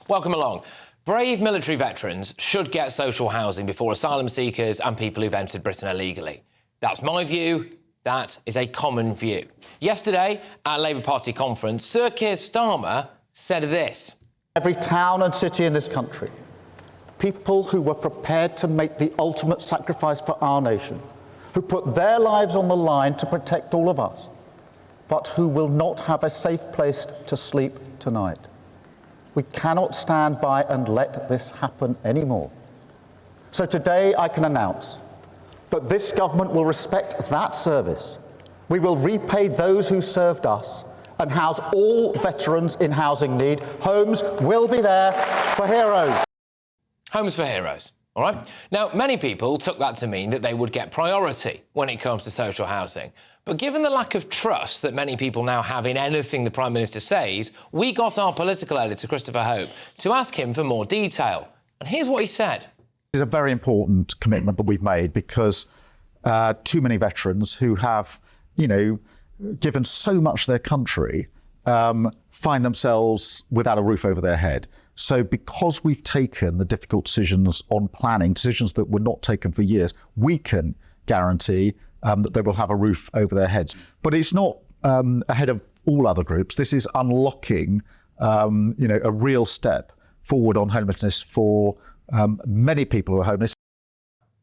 Welcome along. Brave military veterans should get social housing before asylum seekers and people who've entered Britain illegally. That's my view. That is a common view. Yesterday, at a Labour Party conference, Sir Keir Starmer said this. Every town and city in this country, people who were prepared to make the ultimate sacrifice for our nation, who put their lives on the line to protect all of us, but who will not have a safe place to sleep tonight. We cannot stand by and let this happen anymore. So today I can announce that this government will respect that service. We will repay those who served us and house all veterans in housing need. Homes will be there for heroes. Homes for heroes, all right? Now, many people took that to mean that they would get priority when it comes to social housing. But given the lack of trust that many people now have in anything the Prime Minister says, we got our political editor, Christopher Hope, to ask him for more detail. And here's what he said. This is a very important commitment that we've made because too many veterans who have, given so much to their country, find themselves without a roof over their head. So because we've taken the difficult decisions on planning, decisions that were not taken for years, we can guarantee that they will have a roof over their heads. But it's not ahead of all other groups. This is unlocking, a real step forward on homelessness for many people who are homeless.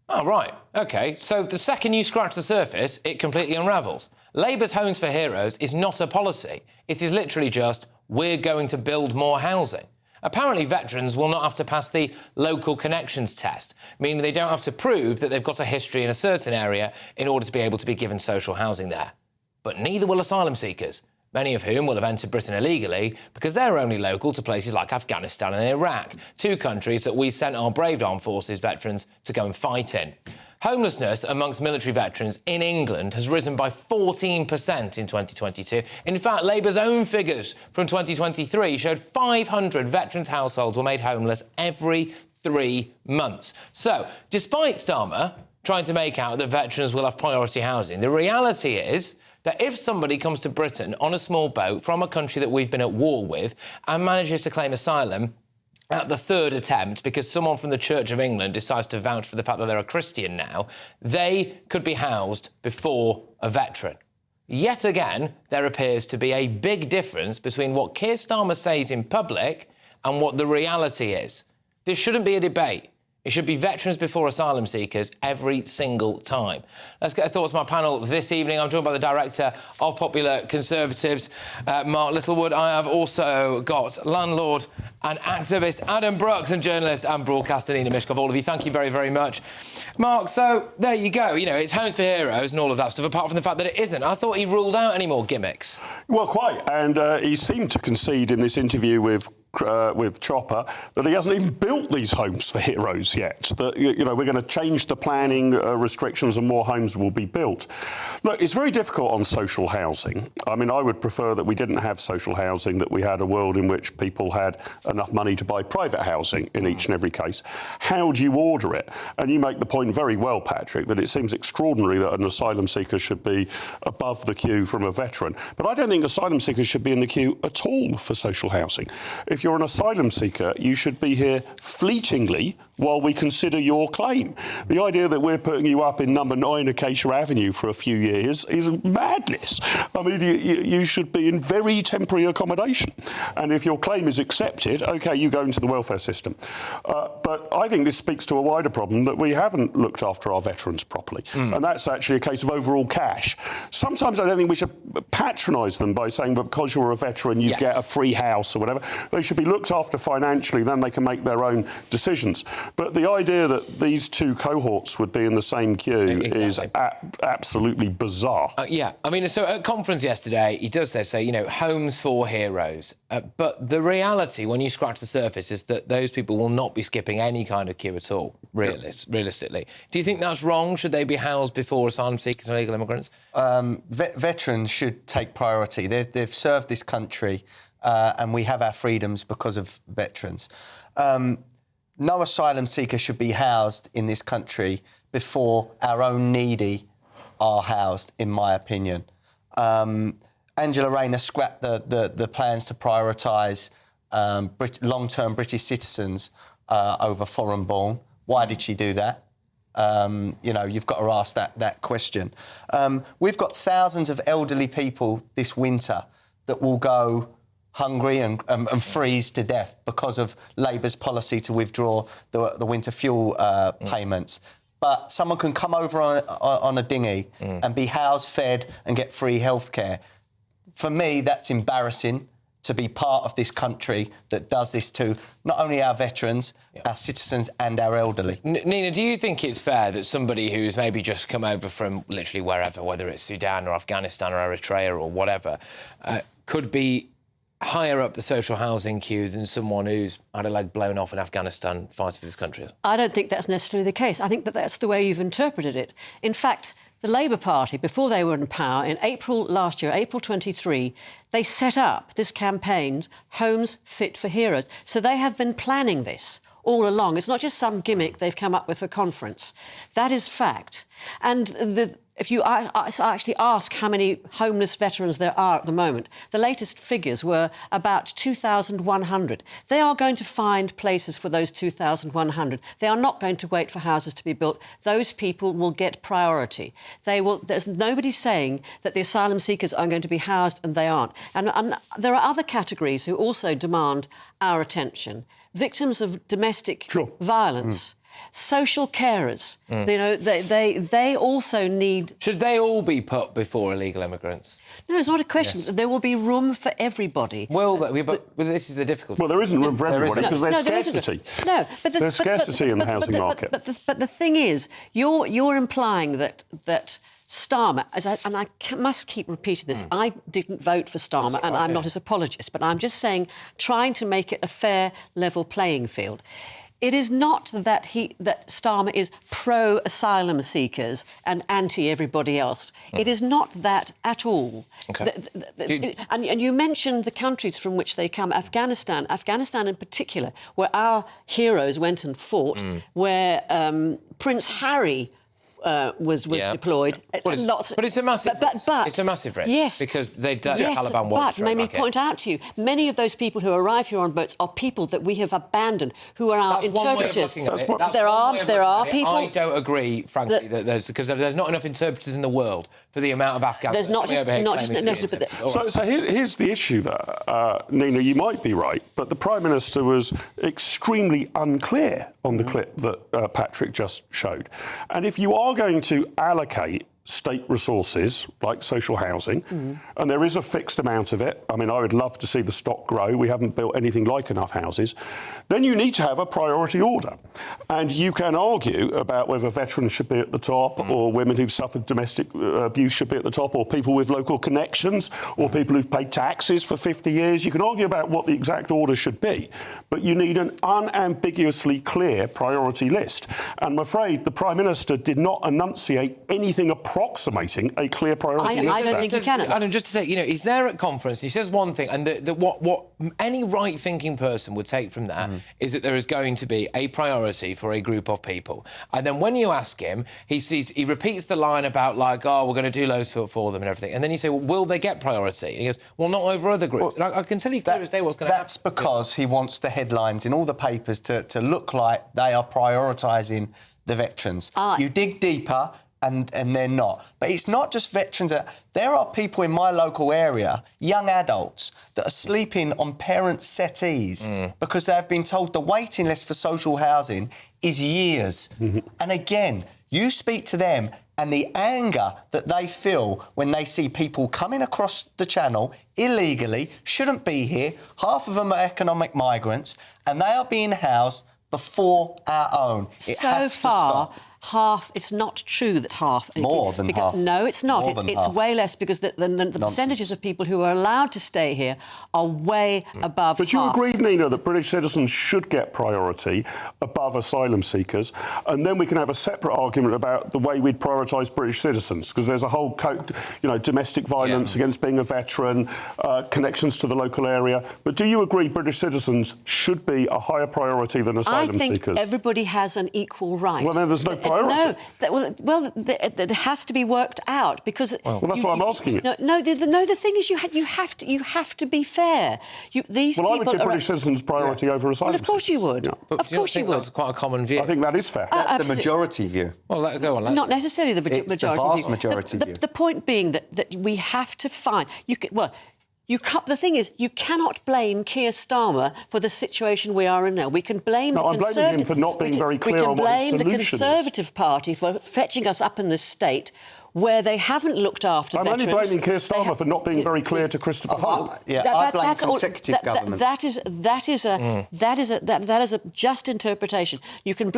Oh, right. OK, so the second you scratch the surface, it completely unravels. Labour's Homes for Heroes is not a policy. It is literally just, we're going to build more housing. Apparently, veterans will not have to pass the local connections test, meaning they don't have to prove that they've got a history in a certain area in order to be able to be given social housing there. But neither will asylum seekers, many of whom will have entered Britain illegally because they're only local to places like Afghanistan and Iraq, two countries that we sent our brave armed forces veterans to go and fight in. Homelessness amongst military veterans in England has risen by 14% in 2022. In fact, Labour's own figures from 2023 showed 500 veterans' households were made homeless every 3 months. So, despite Starmer trying to make out that veterans will have priority housing, the reality is that if somebody comes to Britain on a small boat from a country that we've been at war with and manages to claim asylum at the third attempt because someone from the Church of England decides to vouch for the fact that they're a Christian now, they could be housed before a veteran. Yet again, there appears to be a big difference between what Keir Starmer says in public and what the reality is. This shouldn't be a debate. It should be veterans before asylum seekers every single time. Let's get the thoughts of my panel this evening. I'm joined by the Director of Popular Conservatives, Mark Littlewood. I have also got landlord and activist Adam Brooks and journalist and broadcaster Nina Mishkov. All of you, thank you very, very much. Mark, so there you go. It's Homes for Heroes and all of that stuff, apart from the fact that it isn't. I thought he ruled out any more gimmicks. Well, quite. And he seemed to concede in this interview with Chopper that he hasn't even built these homes for heroes yet. That we're going to change the planning restrictions and more homes will be built. Look, it's very difficult on social housing. I mean, I would prefer that we didn't have social housing, that we had a world in which people had enough money to buy private housing in each and every case. How do you order it? And you make the point very well, Patrick, that it seems extraordinary that an asylum seeker should be above the queue from a veteran. But I don't think asylum seekers should be in the queue at all for social housing. If you're an asylum seeker, you should be here fleetingly while we consider your claim. The idea that we're putting you up in number 9 Acacia Avenue for a few years is madness. I mean, you should be in very temporary accommodation. And if your claim is accepted, OK, you go into the welfare system. But I think this speaks to a wider problem that we haven't looked after our veterans properly. And that's actually a case of overall cash. Sometimes I don't think we should patronise them by saying, but because you're a veteran, you get a free house or whatever. They should be looked after financially, then they can make their own decisions. But the idea that these two cohorts would be in the same queue is absolutely bizarre. Yeah, I mean, so at conference yesterday, he does say, homes for heroes. But the reality, when you scratch the surface, is that those people will not be skipping any kind of queue at all, realistically. Do you think that's wrong? Should they be housed before asylum seekers and illegal immigrants? Veterans should take priority. They've served this country and we have our freedoms because of veterans. No asylum seeker should be housed in this country before our own needy are housed, in my opinion. Angela Rayner scrapped the plans to prioritise long-term British citizens over foreign-born. Why did she do that? You've got to ask that question. We've got thousands of elderly people this winter that will go hungry and freeze to death because of Labour's policy to withdraw the winter fuel payments. But someone can come over on a dinghy and be housed, fed and get free healthcare. For me, that's embarrassing to be part of this country that does this to not only our veterans, our citizens and our elderly. Nina, do you think it's fair that somebody who's maybe just come over from literally wherever, whether it's Sudan or Afghanistan or Eritrea or whatever, could be higher up the social housing queue than someone who's had a leg blown off in Afghanistan fighting for this country? I don't think that's necessarily the case. I think that that's the way you've interpreted it. In fact, the Labour Party, before they were in power, in April last year, April 23, they set up this campaign, Homes Fit for Heroes. So they have been planning this all along. It's not just some gimmick they've come up with for conference. That is fact. And if you actually ask how many homeless veterans there are at the moment, the latest figures were about 2,100. They are going to find places for those 2,100. They are not going to wait for houses to be built. Those people will get priority. There's nobody saying that the asylum seekers are going to be housed and they aren't. And there are other categories who also demand our attention. Victims of domestic violence. Social carers, they also need... Should they all be put before illegal immigrants? No, it's not a question. Yes. There will be room for everybody. Well, but this is the difficulty. Well, there isn't room for everybody because there's scarcity. There's scarcity in the housing market. But the thing is, you're implying that Starmer, and I must keep repeating this, I didn't vote for Starmer and I'm not his apologist, but I'm just saying, trying to make it a fair, level playing field. It is not that Starmer is pro-asylum seekers and anti-everybody else. It is not that at all. Okay. And you mentioned the countries from which they come. Afghanistan in particular, where our heroes went and fought, where Prince Harry was deployed. But it's a massive it's a massive risk. Yes. Because the Taliban was but let me point out to you, many of those people who arrive here on boats are people that we have abandoned, who are our interpreters. There are people... I don't agree, frankly, that there's not enough interpreters in the world for the amount of Afghans... There's not just... So here's the issue there. Nina, you might be right, but the Prime Minister was extremely unclear on the clip that Patrick just showed. And if you are going to allocate state resources like social housing, and there is a fixed amount of it. I mean, I would love to see the stock grow. We haven't built anything like enough houses. Then you need to have a priority order. And you can argue about whether veterans should be at the top or women who've suffered domestic abuse should be at the top, or people with local connections, or people who've paid taxes for 50 years. You can argue about what the exact order should be, but you need an unambiguously clear priority list. And I'm afraid the Prime Minister did not enunciate anything approximating a clear priority list. I don't think he can. Adam, just to say, he's there at conference, he says one thing, and what any right-thinking person would take from that is that there is going to be a priority for a group of people. And then when you ask him, he repeats the line about, like, oh, we're going to do loads for them and everything. And then you say, well, will they get priority? And he goes, well, not over other groups. Well, and I can tell you clear as day what's going to happen. That's because he wants the headlines in all the papers to look like they are prioritising the veterans. You dig deeper... And they're not. But it's not just veterans. There are people in my local area, young adults, that are sleeping on parents' settees because they have been told the waiting list for social housing is years. And again, you speak to them and the anger that they feel when they see people coming across the channel illegally, shouldn't be here. Half of them are economic migrants and they are being housed before our own. It has to stop. Half, it's not true that half... More than half. No, it's not. It's way less because the percentages of people who are allowed to stay here are way above But half. you agree, Nina, that British citizens should get priority above asylum seekers, and then we can have a separate argument about the way we'd prioritise British citizens, because there's a whole code, domestic violence against being a veteran, connections to the local area. But do you agree British citizens should be a higher priority than asylum seekers? I think everybody has an equal right. Well, then there's no point priority. That has to be worked out because. Well, that's why I'm asking you. The thing is, you have to be fair. These Well, I people would give British citizens priority over asylum. Well, of course you would. Yeah. But Of course you would. That's quite a common view. I think that is fair. That's the absolutely. majority view. Well, go on. Not necessarily the It's majority. the vast view. majority view. The point being that we have to find. The thing is, you cannot blame Keir Starmer for the situation we are in now. We can blame No, the I'm blaming him Conservative... for not being very clear on what his We can blame the solution is. Conservative Party for fetching us up in this state where they haven't looked after I'm veterans. only blaming Keir Starmer for not being very clear to Christopher Hunt. I blame consecutive governments. That is a just interpretation. You can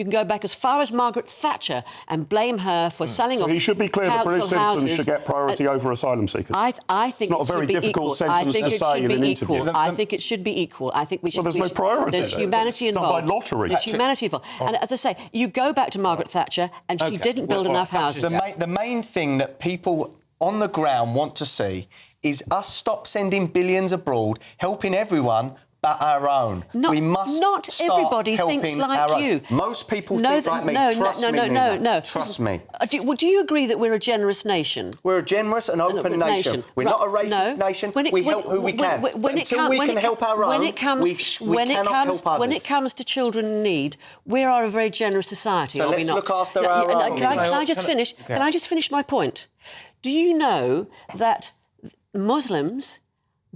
go back as far as Margaret Thatcher and blame her for selling off So he should be clear that British council citizens houses. should get priority over asylum seekers. I think It's not a very difficult sentence to say in an interview. I think it should be equal. I think we should. Well, there's no priority. There's humanity It's not involved. by lottery. There's humanity involved. And as I say, you go back to Margaret Thatcher, and she didn't build enough houses. The main thing that people on the ground want to see is us stop sending billions abroad, helping everyone but our own. We must not start everybody helping thinks like our own. you. Most people think like me. Trust me, Nina. Trust me. Do you agree that we're a generous nation? We're a generous and open nation. We're not a racist nation. We help who we can. Until we can help our own, we cannot help others. When it comes to children in need, we are a very generous society, So are we let's not? look after our own. Can I just finish? Can I just finish my point? Do you know that Muslims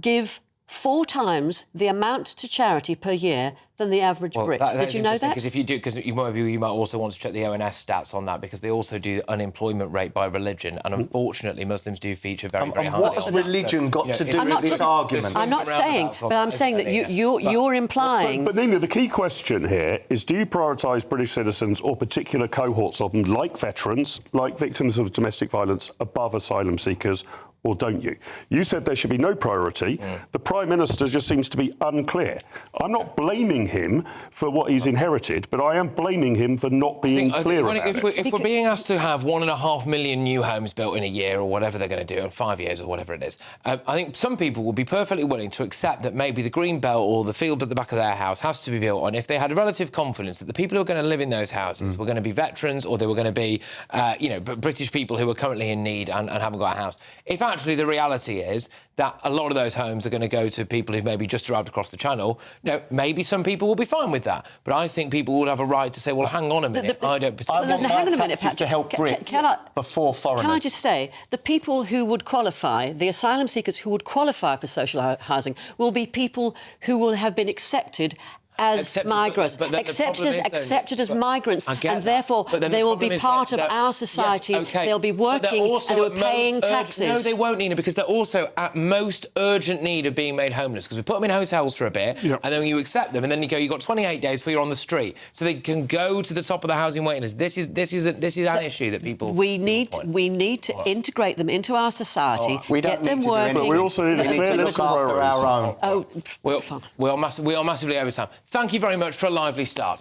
give 4 times the amount to charity per year than the average Brit? Did you know that? Because if you do, because you might also want to check the ONS stats on that, because they also do the unemployment rate by religion, and unfortunately, Muslims do feature very, very highly. What has religion got to do with this argument? I'm not saying, but I'm saying that you're implying. But Nina, the key question here is: do you prioritise British citizens or particular cohorts of them, like veterans, like victims of domestic violence, above asylum seekers? Or don't you? You said there should be no priority. The Prime Minister just seems to be unclear. I'm not blaming him for what he's inherited, but I am blaming him for not being clear about it. If we're being asked to have 1.5 million new homes built in a year or whatever they're going to do in 5 years or whatever it is, I think some people will be perfectly willing to accept that maybe the green belt or the field at the back of their house has to be built on if they had relative confidence that the people who are going to live in those houses were going to be veterans or they were going to be, British people who are currently in need and haven't got a house. If actually the reality is that a lot of those homes are going to go to people who've maybe just arrived across the channel, maybe some people will be fine with that. But I think people would have a right to say, well, hang on a minute, I don't particularly... I want my taxes to help Brits before foreigners. Can I just say, the people who would qualify, the asylum seekers who would qualify for social housing, will be people who will have been accepted as migrants, accepted as migrants, and therefore they will be part of our society. Yes, okay. They'll be working and they'll be paying taxes. No, they won't, Nina, because they're also at most urgent need of being made homeless, because we put them in hotels for a bit, and then you accept them, and then you've got 28 days before you're on the street, so they can go to the top of the housing waiting list. This is an issue that people... We need to integrate them into our society. We don't get them need to do working. But we also need to look after our own. Oh, we are massively over time. Thank you very much for a lively start.